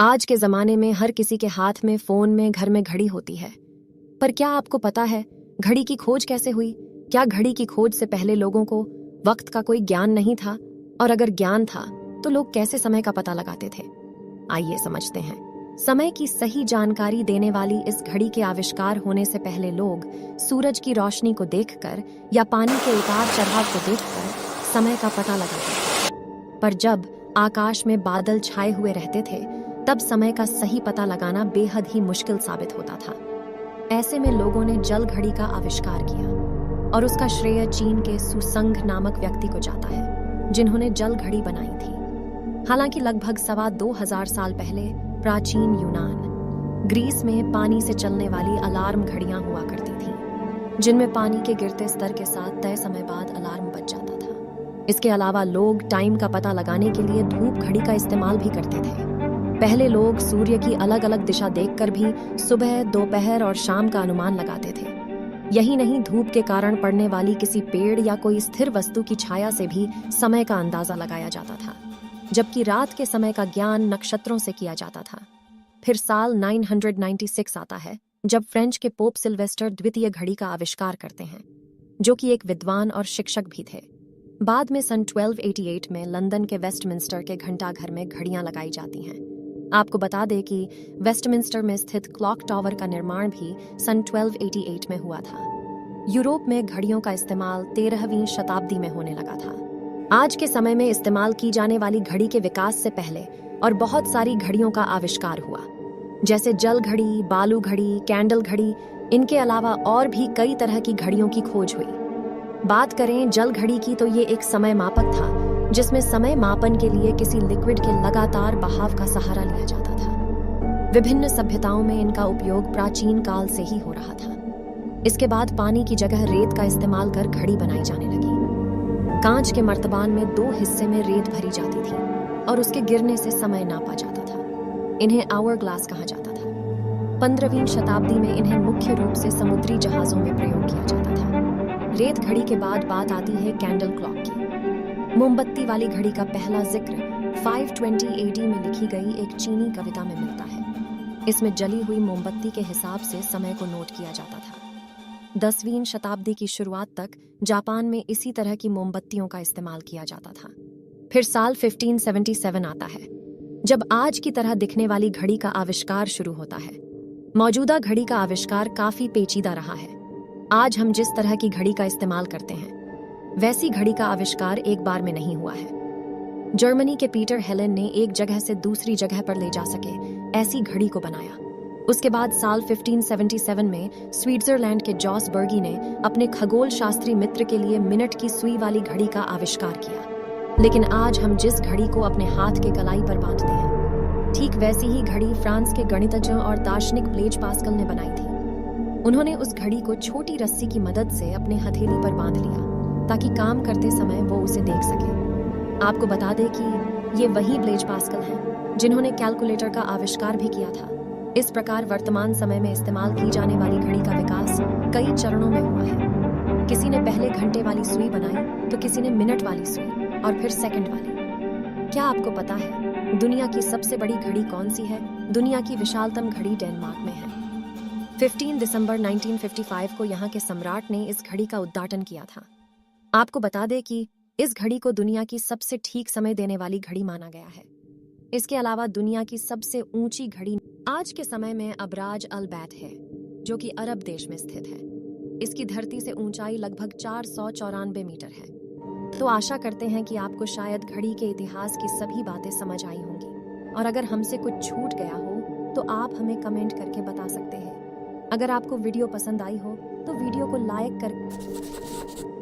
आज के ज़माने में हर किसी के हाथ में, फ़ोन में, घर में घड़ी होती है। पर क्या आपको पता है घड़ी की खोज कैसे हुई? क्या घड़ी की खोज से पहले लोगों को वक्त का कोई ज्ञान नहीं था? और अगर ज्ञान था तो लोग कैसे समय का पता लगाते थे? आइए समझते हैं। समय की सही जानकारी देने वाली इस घड़ी के आविष्कार होने से पहले लोग सूरज की रोशनी को देखकर या पानी के उतार चढ़ाव को देखकर समय का पता लगाते थे। पर जब आकाश में बादल छाए हुए रहते थे तब समय का सही पता लगाना बेहद ही मुश्किल साबित होता था। ऐसे में लोगों ने जल घड़ी का आविष्कार किया और उसका श्रेय चीन के सुसंग नामक व्यक्ति को जाता है, जिन्होंने जल घड़ी बनाई थी। हालांकि लगभग 2,2500 साल पहले प्राचीन यूनान, ग्रीस में पानी से चलने वाली अलार्म घड़ियां हुआ करती थीं, जिनमें पानी के गिरते स्तर के साथ तय समय बाद अलार्म बज जाता था। इसके अलावा लोग टाइम का पता लगाने के लिए धूप घड़ी का इस्तेमाल भी करते थे। पहले लोग सूर्य की अलग अलग दिशा देखकर भी सुबह, दोपहर और शाम का अनुमान लगाते थे। यही नहीं, धूप के कारण पड़ने वाली किसी पेड़ या कोई स्थिर वस्तु की छाया से भी समय का अंदाजा लगाया जाता था, जबकि रात के समय का ज्ञान नक्षत्रों से किया जाता था। फिर साल 996 आता है जब फ्रेंच के पोप सिल्वेस्टर द्वितीय घड़ी का आविष्कार करते हैं, जो कि एक विद्वान और शिक्षक भी थे। बाद में सन 1288 में लंदन के वेस्टमिंस्टर के घंटाघर में घड़ियां लगाई जाती हैं। आपको बता दें कि वेस्टमिंस्टर में स्थित क्लॉक टावर का निर्माण भी सन 1288 में हुआ था। यूरोप में घड़ियों का इस्तेमाल 13वीं शताब्दी में होने लगा था। आज के समय में इस्तेमाल की जाने वाली घड़ी के विकास से पहले और बहुत सारी घड़ियों का आविष्कार हुआ, जैसे जल घड़ी, बालू घड़ी, कैंडल घड़ी। इनके अलावा और भी कई तरह की घड़ियों की खोज हुई। बात करें जल घड़ी की तो ये एक समय मापक था जिसमें समय मापन के लिए किसी लिक्विड के लगातार बहाव का सहारा लिया जाता था। विभिन्न सभ्यताओं में इनका उपयोग प्राचीन काल से ही हो रहा था। इसके बाद पानी की जगह रेत का इस्तेमाल कर घड़ी बनाई जाने लगी। कांच के मर्तबान में 2 हिस्से में रेत भरी जाती थी और उसके गिरने से समय नापा जाता था। इन्हें आवर ग्लास कहा जाता था। 15वीं शताब्दी में इन्हें मुख्य रूप से समुद्री जहाजों में प्रयोग किया जाता था। रेत घड़ी के बाद बात आती है कैंडल क्लॉक की। मोमबत्ती वाली घड़ी का पहला जिक्र 520 AD में लिखी गई एक चीनी कविता में मिलता है। इसमें जली हुई मोमबत्ती के हिसाब से समय को नोट किया जाता था। 10वीं शताब्दी की शुरुआत तक जापान में इसी तरह की मोमबत्तियों का इस्तेमाल किया जाता था। फिर साल 1577 आता है जब आज की तरह दिखने वाली घड़ी का आविष्कार शुरू होता है। मौजूदा घड़ी का आविष्कार काफी पेचीदा रहा है। आज हम जिस तरह की घड़ी का इस्तेमाल करते हैं वैसी घड़ी का आविष्कार एक बार में नहीं हुआ है। जर्मनी के पीटर हेलेन ने एक जगह से दूसरी जगह पर ले जा सके ऐसी घड़ी को बनाया। उसके बाद साल 1577 में स्विट्जरलैंड के जॉस बर्गी ने अपने खगोल शास्त्री मित्र के लिए मिनट की सुई वाली घड़ी का आविष्कार किया। लेकिन आज हम जिस घड़ी को अपने हाथ के कलाई पर बांधते हैं, ठीक वैसी ही घड़ी फ्रांस के गणितज्ञ और दार्शनिक ब्लेज पास्कल ने बनाई थी। उन्होंने उस घड़ी को छोटी रस्सी की मदद से अपने हथेली पर बांध लिया ताकि काम करते समय वो उसे देख सके। आपको बता दें कि ये वही ब्लेज पास्कल हैं जिन्होंने कैलकुलेटर का आविष्कार भी किया था। इस प्रकार वर्तमान समय में इस्तेमाल की जाने वाली घड़ी का विकास कई चरणों में हुआ है। किसी ने पहले घंटे वाली सुई बनाई तो किसी ने मिनट वाली सुई और फिर सेकंड वाली। क्या आपको पता है दुनिया की सबसे बड़ी घड़ी कौन सी है? दुनिया की विशालतम घड़ी डेनमार्क में है। 15 दिसंबर 1955 को यहाँ के सम्राट ने इस घड़ी का उद्घाटन किया था। आपको बता दें कि इस घड़ी को दुनिया की सबसे ठीक समय देने वाली घड़ी माना गया है। इसके अलावा दुनिया की सबसे ऊंची घड़ी आज के समय में अबराज अल बैत है, जो कि अरब देश में स्थित है। इसकी धरती से ऊंचाई लगभग 494 मीटर है। तो आशा करते हैं कि आपको शायद घड़ी के इतिहास की सभी बातें समझ आई होंगी, और अगर हमसे कुछ छूट गया हो तो आप हमें कमेंट करके बता सकते हैं। अगर आपको वीडियो पसंद आई हो तो वीडियो को लाइक कर